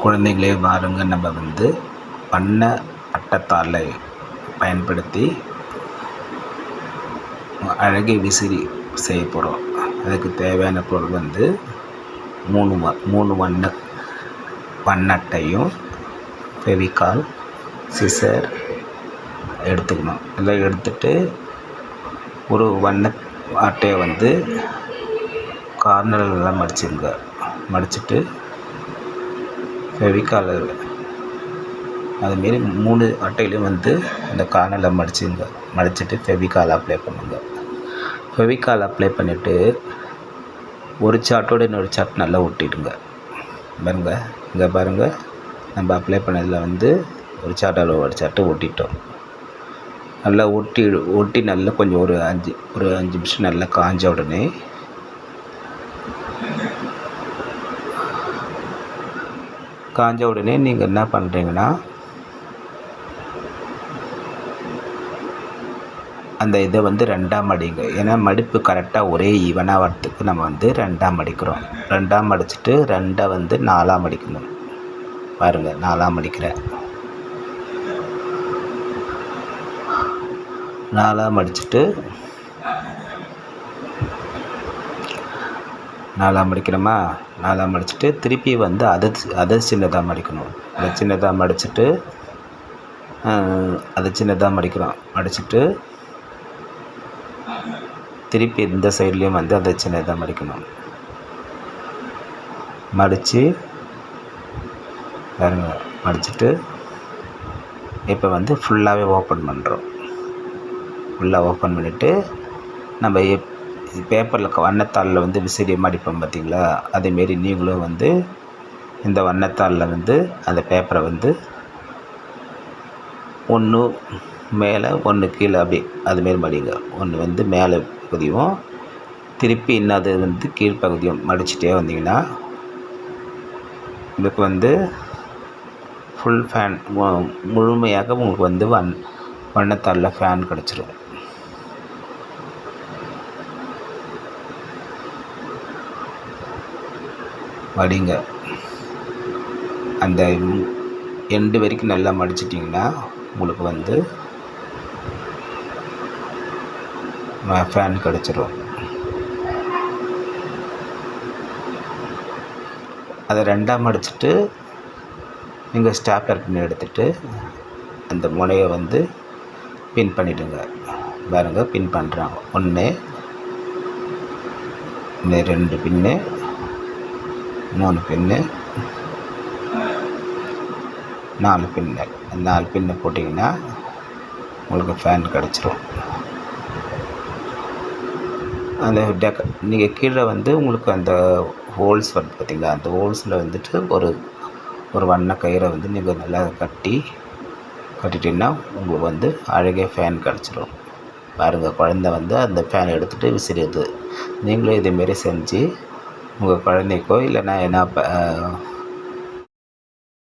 குழந்தைகளே வாருங்க, நம்ம வந்து வண்ண அட்டைத்தாளை பயன்படுத்தி அழகிய விசிறி செய்ய போகிறோம். அதுக்கு தேவையான பொருள் வந்து மூணு வண்ணட்டையும் ஃபெவிகால், சிசர் எடுத்துக்கணும். எல்லாம் எடுத்துகிட்டு ஒரு வண்ண அட்டையை வந்து கார்னர்லாம் மடிச்சுருங்க. மடிச்சுட்டு ஃபெவிகால் அதுமாரி 3 அட்டையிலையும் வந்து அந்த கார்னரில் மடிச்சுட்டு ஃபெவிகால் அப்ளை பண்ணுங்க. ஃபெவிகால் அப்ளை பண்ணிவிட்டு ஒரு சார்ட்டோட இன்னொரு சார்ட் நல்லா ஒட்டிடுங்க. இங்கே பாருங்கள், நம்ம அப்ளை பண்ணதில் வந்து ஒரு சார்ட்டால் ஒரு சார்ட்டை ஒட்டிட்டோம். நல்லா ஒட்டி நல்லா கொஞ்சம் ஒரு 5 நிமிஷம் நல்லா காஞ்ச உடனே நீங்கள் என்ன பண்ணுறீங்கன்னா, அந்த இதை வந்து 2ஆக மடிங்க. ஏன்னா மடிப்பு கரெக்டாக ஒரே ஈவனாக வரத்துக்கு நம்ம வந்து 2ஆக மடிக்கிறோம். 2ஆக மடிச்சுட்டு 2 வந்து 4ஆக மடிக்கணும். பாருங்கள், 4ஆக மடிக்கிறேன். 4ஆக மடிச்சுட்டு 4ஆக மடிக்கிறோமா? 4ஆக மடிச்சுட்டு திருப்பி வந்து அதை சின்னதாக மடிக்கணும். அதை சின்னதாக மடிச்சுட்டு அதை சின்னதாக மடிக்கிறோம். மடிச்சுட்டு திருப்பி இந்த சைட்லேயும் வந்து அதை சின்னதாக மடிக்கணும். மடித்து பாருங்கள், மடிச்சுட்டு இப்போ வந்து ஃபுல்லாகவே ஓப்பன் பண்ணுறோம். ஃபுல்லாக ஓப்பன் பண்ணிவிட்டு நம்ம பேப்பரில் வண்ணத்தாளில் வந்து விசிறியை மடிப்போம் பார்த்தீங்களா? அதேமாரி நீங்களும் வந்து இந்த வண்ணத்தாளில் வந்து அந்த பேப்பரை வந்து ஒன்று மேலே ஒன்று கீழே அப்படி அதுமாரி மடிங்க. ஒன்று வந்து மேலே பகுதியும் திருப்பி இன்னது வந்து கீழ்ப்பகுதியும் மடிச்சுட்டே வந்தீங்கன்னா இதுக்கு வந்து ஃபுல் ஃபேன் முழுமையாக உங்களுக்கு வந்து வண்ணத்தாளில் ஃபேன் கிடச்சிரும். மடிங்க. அந்த எண்டு வரைக்கும் நல்லா மடிச்சிட்டிங்கன்னா உங்களுக்கு வந்து ஃபேன் கிடச்சிரும். அதை 2ஆக மடிச்சுட்டு நீங்கள் ஸ்டாப்லர் பின் எடுத்துகிட்டு அந்த முனையை வந்து பின் பண்ணிவிடுங்க. பாருங்கள், பின் பண்ணுறாங்க. 1 இந்த 2 பின்னு, 3 பின்னு, 4 பின்னு. 4 பின்னு போட்டிங்கன்னா உங்களுக்கு ஃபேன் கிடச்சிரும். அந்த நீங்கள் கீழே வந்து உங்களுக்கு அந்த ஹோல்ஸ் வருது பார்த்திங்களா? அந்த ஹோல்ஸில் வந்துட்டு ஒரு வண்ண கயிறை வந்து நீங்கள் நல்லா கட்டிட்டிங்கன்னா உங்களுக்கு வந்து அழகிய ஃபேன் கிடச்சிரும். பாருங்கள், குழந்தை வந்து அந்த ஃபேன் எடுத்துகிட்டு விசிறிடுது. நீங்களும் இதேமாரி செஞ்சு உங்கள் குழந்தைக்கோ இல்லைன்னா